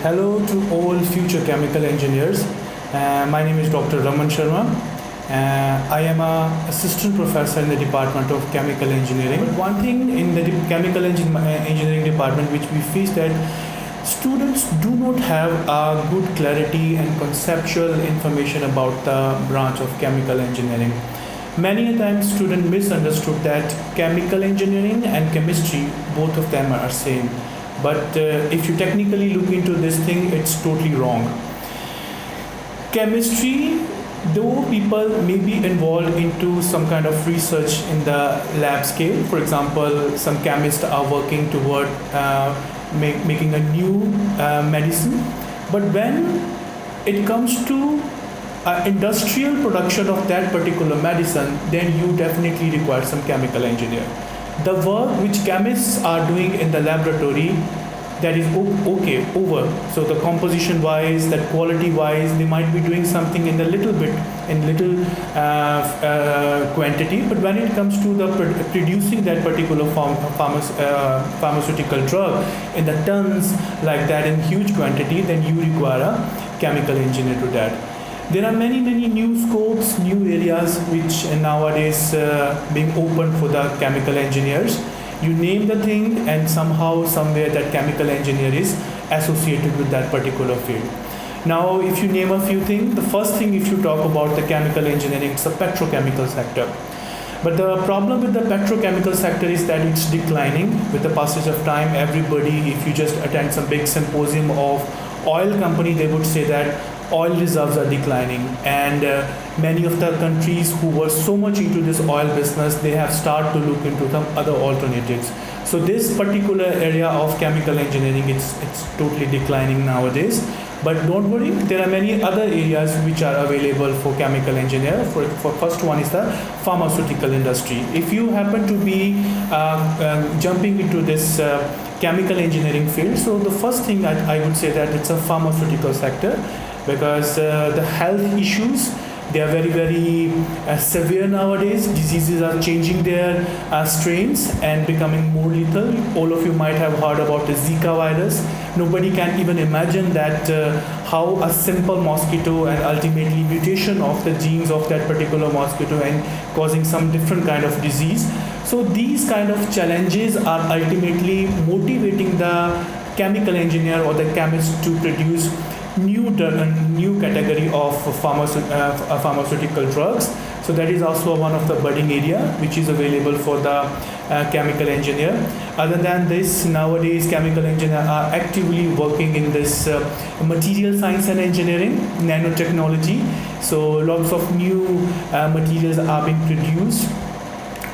Hello to all future chemical engineers. My name is Dr. Raman Sharma. I am an assistant professor in the Department of Chemical Engineering. But one thing in the chemical engineering department which we face that students do not have a good clarity and conceptual information about the branch of chemical engineering. Many a times students misunderstood that chemical engineering and chemistry, both of them are same. But if you technically look into this thing, it's totally wrong. Chemistry, though people may be involved into some kind of research in the lab scale, for example, some chemists are working toward making a new medicine, but when it comes to industrial production of that particular medicine, then you definitely require some chemical engineer. The work which chemists are doing in the laboratory, that is okay, over. So the composition wise, that quality wise, they might be doing something in a little bit, in little quantity, but when it comes to the producing that particular pharmaceutical drug in the tons like that in huge quantity, then you require a chemical engineer to that. There are many new scopes, new areas which nowadays being opened for the chemical engineers. You name the thing and somehow, somewhere that chemical engineer is associated with that particular field. Now, if you name a few things, the first thing if you talk about the chemical engineering, it's the petrochemical sector. But the problem with the petrochemical sector is that it's declining with the passage of time. Everybody, if you just attend some big symposium of oil company, they would say that oil reserves are declining, and many of the countries who were so much into this oil business, they have started to look into some other alternatives. So this particular area of chemical engineering, it's totally declining nowadays. But don't worry, there are many other areas which are available for chemical engineer. For first one is the pharmaceutical industry. If you happen to be jumping into this chemical engineering field, so the first thing I would say that it's a pharmaceutical sector, because the health issues, they are very severe nowadays. Diseases are changing their strains and becoming more lethal. All of you might have heard about the Zika virus. Nobody can even imagine that how a simple mosquito and ultimately mutation of the genes of that particular mosquito and causing some different kind of disease. So these kind of challenges are ultimately motivating the chemical engineer or the chemist to produce new category of pharmaceutical drugs. So that is also one of the budding area which is available for the chemical engineer. Other than this, nowadays chemical engineers are actively working in this material science and engineering, nanotechnology. So lots of new materials are being produced.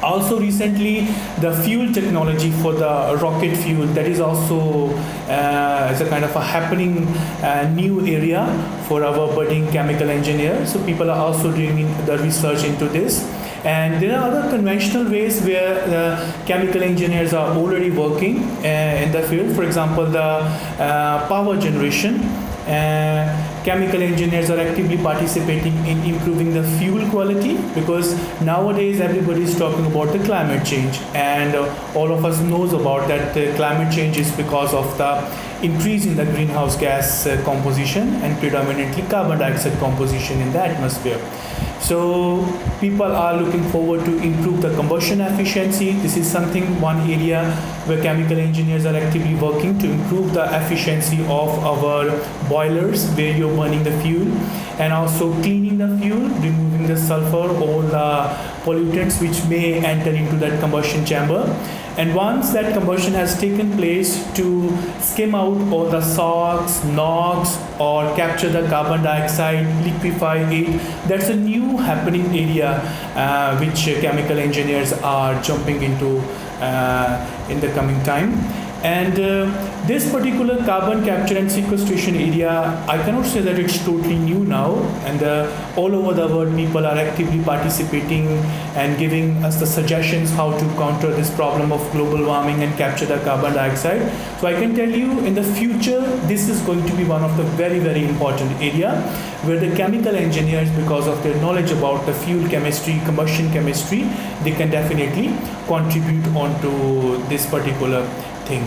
Also recently, the fuel technology for the rocket fuel, that is also is a kind of a happening new area for our budding chemical engineers. So people are also doing the research into this. And there are other conventional ways where the chemical engineers are already working in the field. For example, the power generation. Chemical engineers are actively participating in improving the fuel quality, because nowadays everybody is talking about the climate change, and all of us knows about that climate change is because of the increase in the greenhouse gas composition and predominantly carbon dioxide composition in the atmosphere. So people are looking forward to improve the combustion efficiency. This is something, one area where chemical engineers are actively working to improve the efficiency of our boilers where you're burning the fuel, and also cleaning the fuel, removing the sulfur, all the pollutants which may enter into that combustion chamber. And once that combustion has taken place, to skim out all the SOx, NOx, or capture the carbon dioxide, liquefy it. That's a new happening area which chemical engineers are jumping into in the coming time. And this particular carbon capture and sequestration area, I cannot say that it's totally new now, and all over the world people are actively participating and giving us the suggestions how to counter this problem of global warming and capture the carbon dioxide. So I can tell you, in the future, this is going to be one of the very important area where the chemical engineers, because of their knowledge about the fuel chemistry, combustion chemistry, they can definitely contribute onto this particular thing.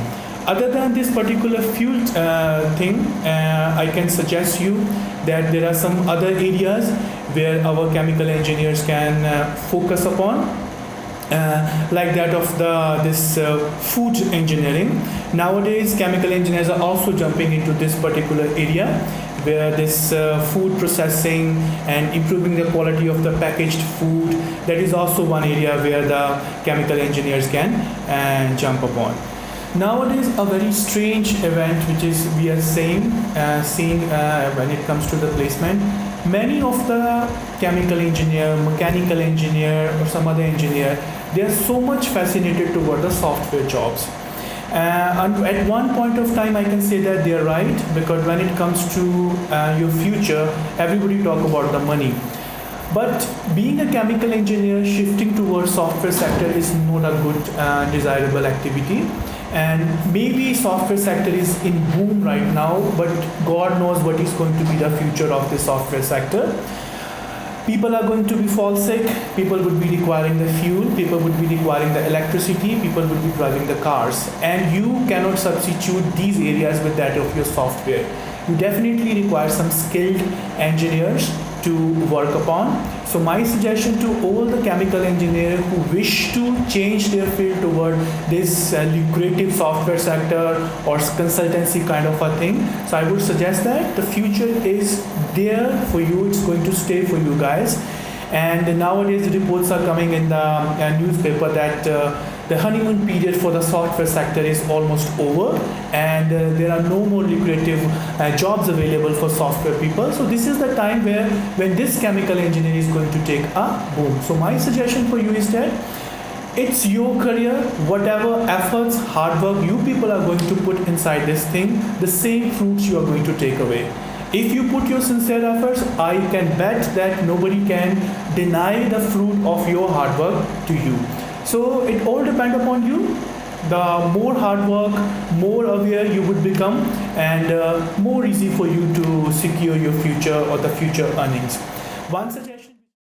Other than this particular fuel thing, I can suggest you that there are some other areas where our chemical engineers can focus upon, like that of this food engineering. Nowadays, chemical engineers are also jumping into this particular area, where this food processing and improving the quality of the packaged food, that is also one area where the chemical engineers can jump upon. Nowadays, a very strange event which is we are seeing when it comes to the placement. Many of the chemical engineer, mechanical engineer, or some other engineer, they are so much fascinated toward the software jobs. And at one point of time, I can say that they are right, because when it comes to your future, everybody talk about the money. But being a chemical engineer, shifting towards software sector is not a good desirable activity. And maybe software sector is in boom right now, but God knows what is going to be the future of the software sector. People are going to be fall sick, people would be requiring the fuel, people would be requiring the electricity, people would be driving the cars. And you cannot substitute these areas with that of your software. You definitely require some skilled engineers to work upon. So my suggestion to all the chemical engineers who wish to change their field toward this lucrative software sector or consultancy kind of a thing, so I would suggest that the future is there for you, it's going to stay for you guys. And nowadays reports are coming in the newspaper that the honeymoon period for the software sector is almost over, and there are no more lucrative jobs available for software people. So this is the time when this chemical engineer is going to take a boom. So my suggestion for you is that it's your career, whatever efforts, hard work you people are going to put inside this thing, the same fruits you are going to take away. If you put your sincere efforts, I can bet that nobody can deny the fruit of your hard work to you. So it all depends upon you. The more hard work, more aware you would become, and more easy for you to secure your future or the future earnings. Once again,